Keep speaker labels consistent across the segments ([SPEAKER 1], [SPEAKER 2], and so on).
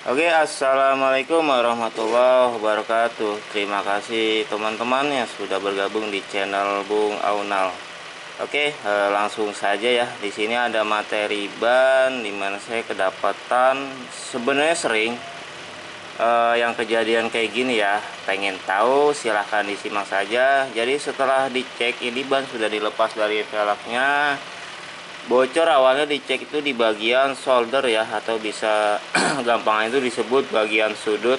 [SPEAKER 1] Oke, assalamualaikum warahmatullahi wabarakatuh. Terima kasih teman-teman yang sudah bergabung di channel Bung Aunal. Oke, langsung saja ya. Di sini ada materi ban dimana saya kedapatan sebenarnya sering yang kejadian kayak gini ya. Pengen tahu silahkan disimak saja. Jadi setelah dicek ini ban sudah dilepas dari velgnya. Bocor awalnya dicek itu di bagian solder ya, atau bisa gampangnya itu disebut bagian sudut.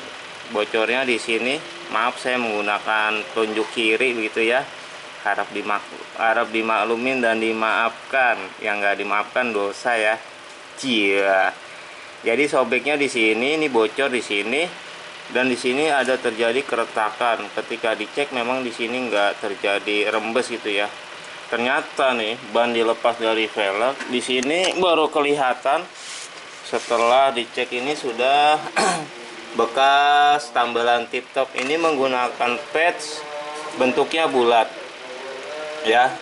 [SPEAKER 1] Bocornya di sini. Maaf saya menggunakan tunjuk kiri begitu ya. Harap dimaklumin dan dimaafkan. Yang nggak dimaafkan dosa ya. Cia. Jadi sobeknya di sini, ini bocor di sini, dan di sini ada terjadi keretakan. Ketika dicek memang di sini nggak terjadi rembes gitu ya. Ternyata nih ban dilepas dari velg di sini baru kelihatan setelah dicek. Ini sudah bekas tambelan tip top. Ini menggunakan patch bentuknya bulat ya.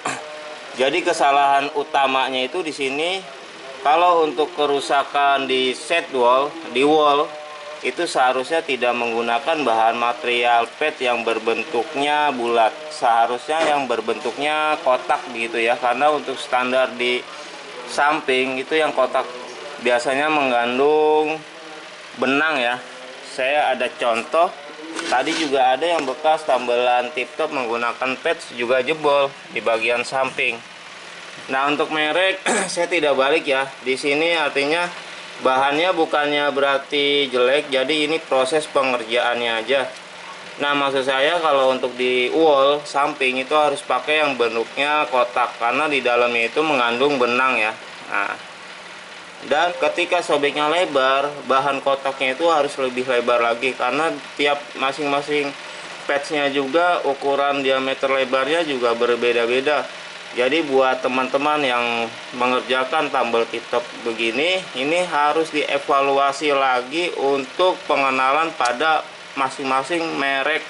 [SPEAKER 1] Jadi kesalahan utamanya itu di sini, kalau untuk kerusakan di sidewall, di wall itu seharusnya tidak menggunakan bahan material pad yang berbentuknya bulat, seharusnya yang berbentuknya kotak begitu ya, karena untuk standar di samping itu yang kotak biasanya mengandung benang ya. Saya ada contoh tadi juga ada yang bekas tambelan tip top menggunakan patch juga jebol di bagian samping. Nah, untuk merek saya tidak balik ya. Di sini artinya bahannya bukannya berarti jelek, jadi ini proses pengerjaannya aja. Nah, maksud saya kalau untuk di wall samping itu harus pakai yang bentuknya kotak, karena di dalamnya itu mengandung benang ya. Nah, dan ketika sobeknya lebar, bahan kotaknya itu harus lebih lebar lagi, karena tiap masing-masing patchnya juga ukuran diameter lebarnya juga berbeda-beda. Jadi buat teman-teman yang mengerjakan tambal tip top begini, ini harus dievaluasi lagi untuk pengenalan pada masing-masing merek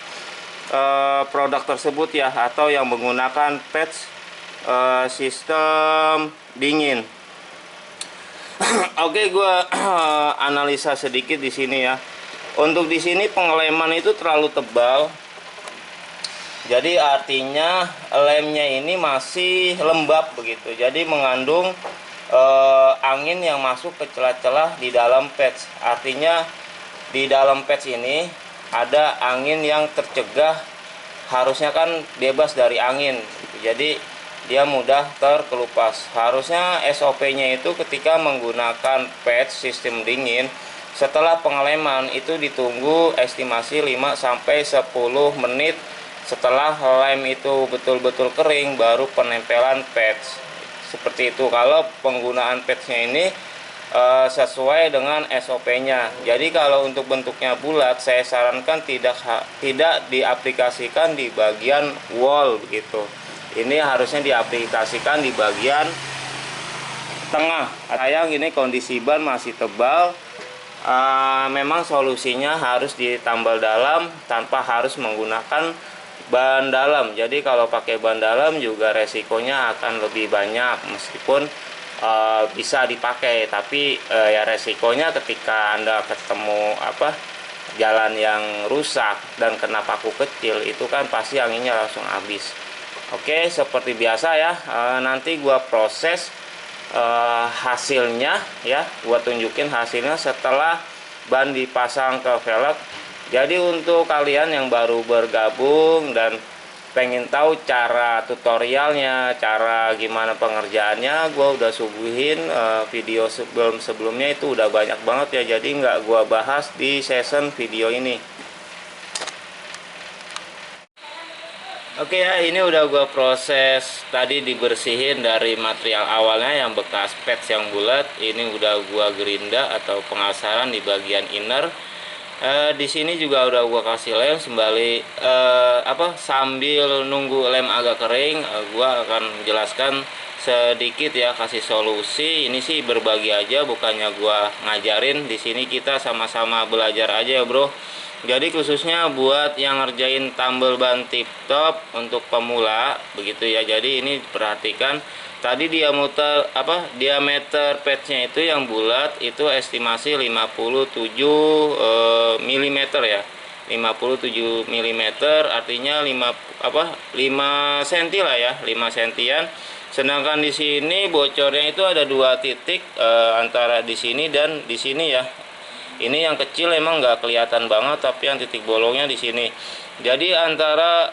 [SPEAKER 1] produk tersebut ya, atau yang menggunakan patch sistem dingin. Oke, gue analisa sedikit di sini ya. Untuk di sini pengeleman itu terlalu tebal. Jadi artinya lemnya ini masih lembab begitu. Jadi mengandung angin yang masuk ke celah-celah di dalam patch. Artinya di dalam patch ini ada angin yang tercegah, harusnya kan bebas dari angin. Jadi dia mudah terkelupas. Harusnya SOP-nya itu ketika menggunakan patch sistem dingin, setelah pengeleman itu ditunggu estimasi 5-10 menit. Setelah lem itu betul-betul kering, baru penempelan patch. Seperti itu kalau penggunaan patchnya ini sesuai dengan SOP-nya. Jadi kalau untuk bentuknya bulat, saya sarankan tidak diaplikasikan di bagian wall begitu. Ini harusnya diaplikasikan di bagian tengah. Sayang ini kondisi ban masih tebal. Memang solusinya harus ditambal dalam tanpa harus menggunakan ban dalam. Jadi kalau pakai ban dalam juga resikonya akan lebih banyak, meskipun bisa dipakai, tapi ya resikonya ketika Anda ketemu jalan yang rusak dan kena paku kecil itu kan pasti anginnya langsung habis. Oke, seperti biasa ya, nanti gua proses hasilnya ya, gua tunjukin hasilnya setelah ban dipasang ke velg. Jadi untuk kalian yang baru bergabung dan pengen tahu cara tutorialnya, cara gimana pengerjaannya, gue udah suguhin video sebelumnya itu udah banyak banget ya. Jadi nggak gue bahas di season video ini. Oke ya, ini udah gue proses tadi, dibersihin dari material awalnya yang bekas patch yang bulat. Ini udah gue gerinda atau pengasaran di bagian inner. Di sini juga udah gua kasih lem sembari sambil nunggu lem agak kering, gua akan menjelaskan sedikit ya kasih solusi. Ini sih berbagi aja, bukannya gua ngajarin. Di sini kita sama-sama belajar aja ya bro. Jadi khususnya buat yang ngerjain tambal ban tip top untuk pemula begitu ya. Jadi ini perhatikan tadi diameter patchnya itu yang bulat itu estimasi 57 mm ya. 57 mm artinya 5 cm lah ya, 5 sentian. Sedangkan di sini bocornya itu ada 2 titik antara di sini dan di sini ya. Ini yang kecil emang nggak kelihatan banget, tapi yang titik bolongnya di sini. Jadi antara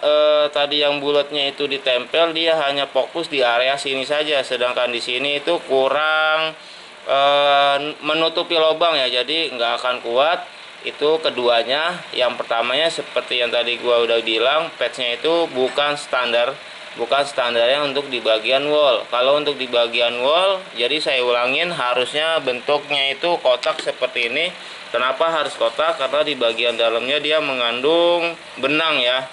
[SPEAKER 1] tadi yang bulatnya itu ditempel, dia hanya fokus di area sini saja. Sedangkan di sini itu kurang menutupi lubang ya, jadi nggak akan kuat. Itu keduanya. Yang pertamanya seperti yang tadi gua udah bilang, patchnya itu bukan standarnya untuk di bagian wall. Kalau untuk di bagian wall, jadi saya ulangin, harusnya bentuknya itu kotak seperti ini. Kenapa harus kotak? Karena di bagian dalamnya dia mengandung benang ya.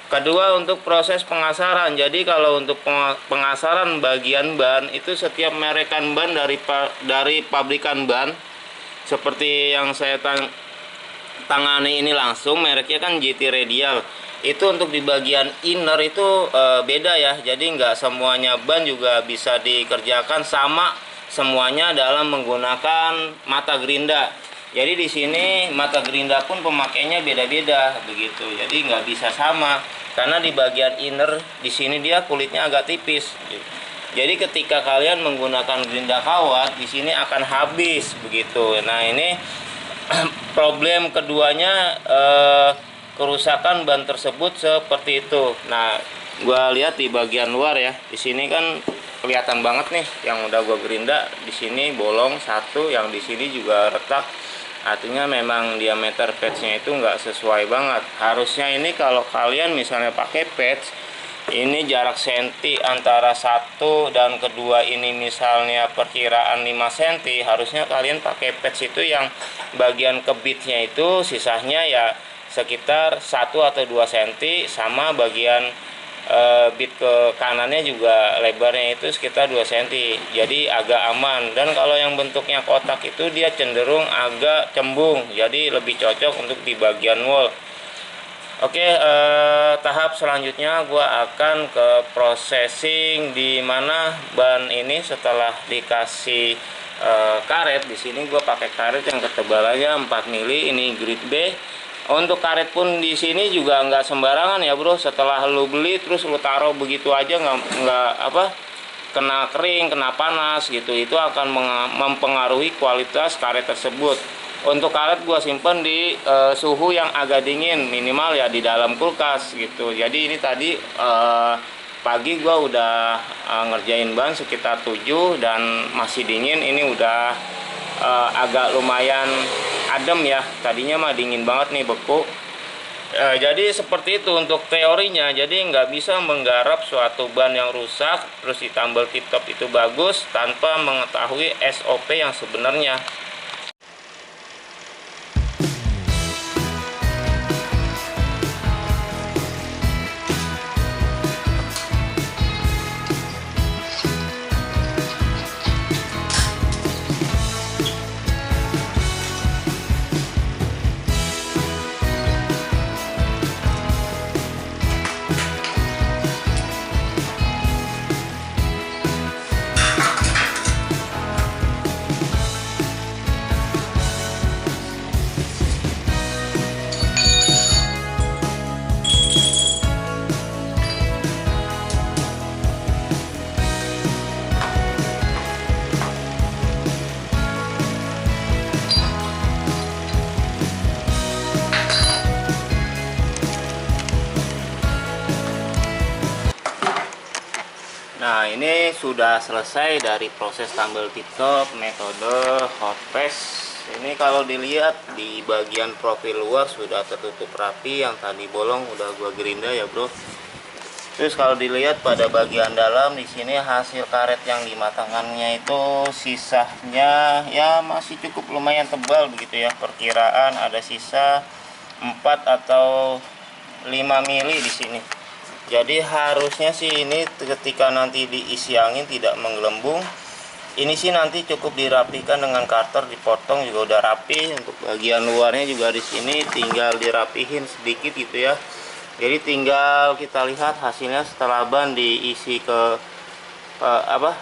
[SPEAKER 1] Kedua, untuk proses pengasaran. Jadi kalau untuk pengasaran bagian ban itu setiap merekan ban dari pabrikan ban, seperti yang saya tangani ini langsung, mereknya kan GT Radial. Itu untuk di bagian inner itu beda ya. Jadi nggak semuanya ban juga bisa dikerjakan sama semuanya dalam menggunakan mata gerinda. Jadi di sini mata gerinda pun pemakainya beda-beda begitu. Jadi nggak bisa sama karena di bagian inner di sini dia kulitnya agak tipis. Jadi ketika kalian menggunakan gerinda kawat di sini akan habis begitu. Nah ini problem keduanya, kerusakan ban tersebut seperti itu. Nah, gua lihat di bagian luar ya. Di sini kan kelihatan banget nih yang udah gua gerinda. Di sini bolong satu, yang di sini juga retak. Artinya memang diameter patchnya itu nggak sesuai banget. Harusnya ini kalau kalian misalnya pakai patch, ini jarak senti antara satu dan kedua ini misalnya perkiraan 5 cm, harusnya kalian pakai patch itu yang bagian kebitnya itu sisanya ya sekitar 1 atau 2 cm, sama bagian bit ke kanannya juga lebarnya itu sekitar 2 cm, jadi agak aman. Dan kalau yang bentuknya kotak itu dia cenderung agak cembung, jadi lebih cocok untuk di bagian wall. Oke, tahap selanjutnya gua akan ke processing, di mana ban ini setelah dikasih karet. Di sini gua pakai karet yang ketebalannya 4 mili, ini grade B. Untuk karet pun di sini juga nggak sembarangan ya bro. Setelah lu beli terus lu taruh begitu aja, nggak kena kering, kena panas gitu, itu akan mempengaruhi kualitas karet tersebut. Untuk karet gua simpen di suhu yang agak dingin, minimal ya di dalam kulkas gitu. Jadi ini tadi pagi gua udah ngerjain ban sekitar 7 dan masih dingin. Ini udah agak lumayan adem ya. Tadinya mah dingin banget nih, beku. Jadi seperti itu untuk teorinya. Jadi nggak bisa menggarap suatu ban yang rusak terus ditambal tip top itu bagus tanpa mengetahui SOP yang sebenarnya. Nah, ini sudah selesai dari proses tambal tip top metode hot press. Ini kalau dilihat di bagian profil luar sudah tertutup rapi, yang tadi bolong udah gua gerinda ya bro. Terus kalau dilihat pada bagian dalam di sini hasil karet yang dimatangkannya itu sisanya ya masih cukup lumayan tebal begitu ya. Perkiraan ada sisa 4 atau 5 mili di sini. Jadi harusnya sih ini ketika nanti diisi angin tidak menggelembung. Ini sih nanti cukup dirapikan dengan cutter, dipotong juga udah rapi. Untuk bagian luarnya juga di sini tinggal dirapihin sedikit gitu ya. Jadi tinggal kita lihat hasilnya setelah ban diisi ke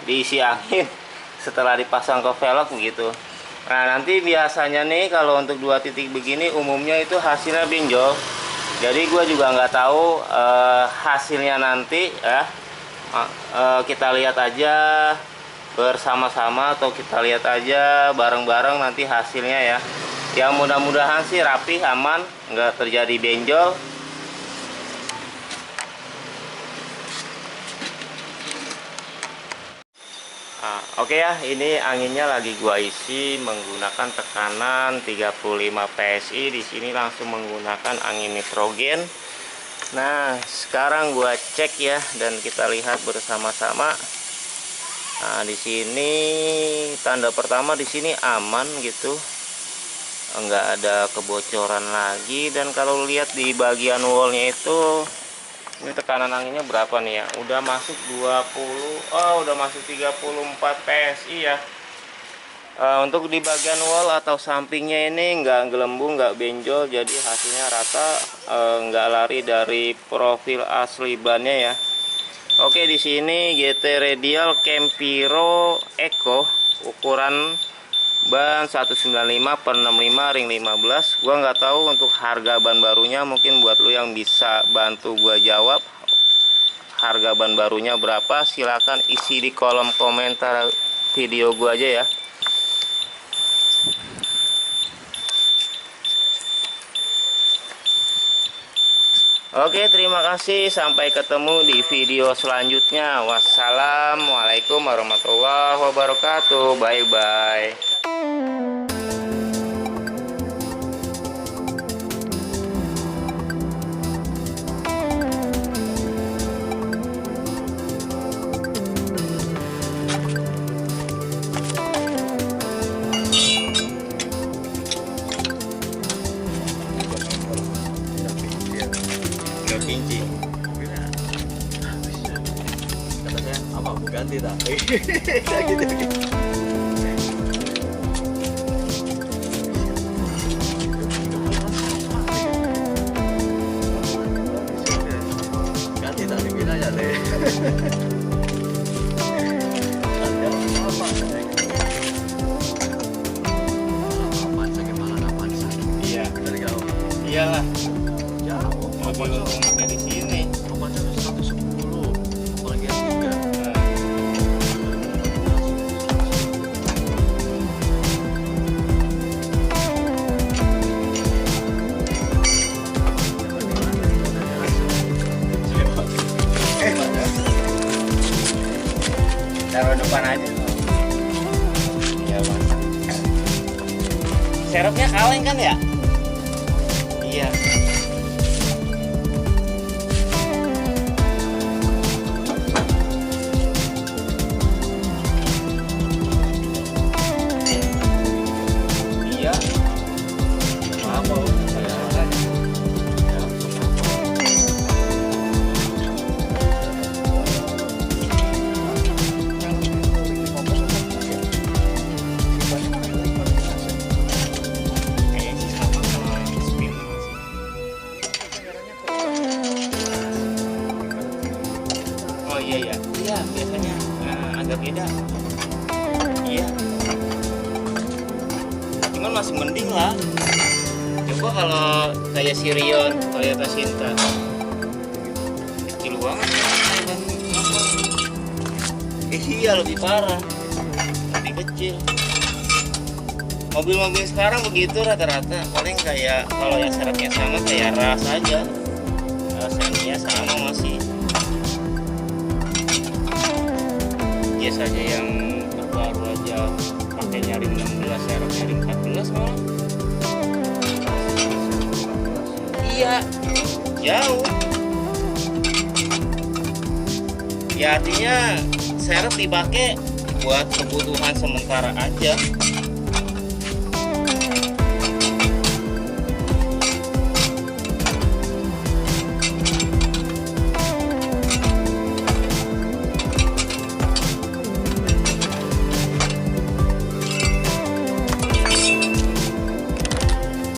[SPEAKER 1] diisi angin setelah dipasang ke velg begitu. Nah, nanti biasanya nih kalau untuk 2 titik begini umumnya itu hasilnya benjol. Jadi gue juga nggak tahu hasilnya nanti ya. Kita lihat aja bersama-sama atau kita lihat aja bareng-bareng nanti hasilnya ya. Yang mudah-mudahan sih rapi, aman, nggak terjadi benjol. Oke ya, ini anginnya lagi gua isi menggunakan tekanan 35 PSI. Di sini langsung menggunakan angin nitrogen. Nah, sekarang gua cek ya dan kita lihat bersama-sama. Nah, di sini tanda pertama di sini aman gitu. Enggak ada kebocoran lagi, dan kalau lihat di bagian wallnya itu ini tekanan anginnya berapa nih ya? Udah masuk 20, udah masuk 34 PSI ya. Untuk di bagian wall atau sampingnya ini nggak gelembung, nggak benjol, jadi hasilnya rata, nggak lari dari profil asli bannya ya. Oke, di sini GT Radial Campiro Eco ukuran ban 195/65 ring 15. Gua nggak tahu untuk harga ban barunya, mungkin buat lu yang bisa bantu gua jawab harga ban barunya berapa, silahkan isi di kolom komentar video gua aja ya. Oke, terima kasih, sampai ketemu di video selanjutnya. Wassalamualaikum warahmatullahi wabarakatuh. Bye bye. Kinci kata saya apa ganti tak gitu. Ganti tak dipindah aja deh. Iya dari kau. Iyalah. Mobil untuknya di sini. Rumahnya 110, apalagi S3. Taruh depan aja. Iya, Mas. Serepnya kaleng kan ya? Iya. Iya biasanya agak beda. Iya, cuman masih mending lah. Coba kalau kayak Sirion, Toyota Sinta kecil banget. Iya, lebih parah, lebih kecil. Mobil-mobil sekarang begitu rata-rata, paling kayak kalau yang serepnya sama kayak ras aja, rasanya sama masih. Biasanya yang terbaru aja pakainya ring 16, serepnya ring 14 malah. Iya, jauh. Ya artinya serep dipakai buat kebutuhan sementara aja.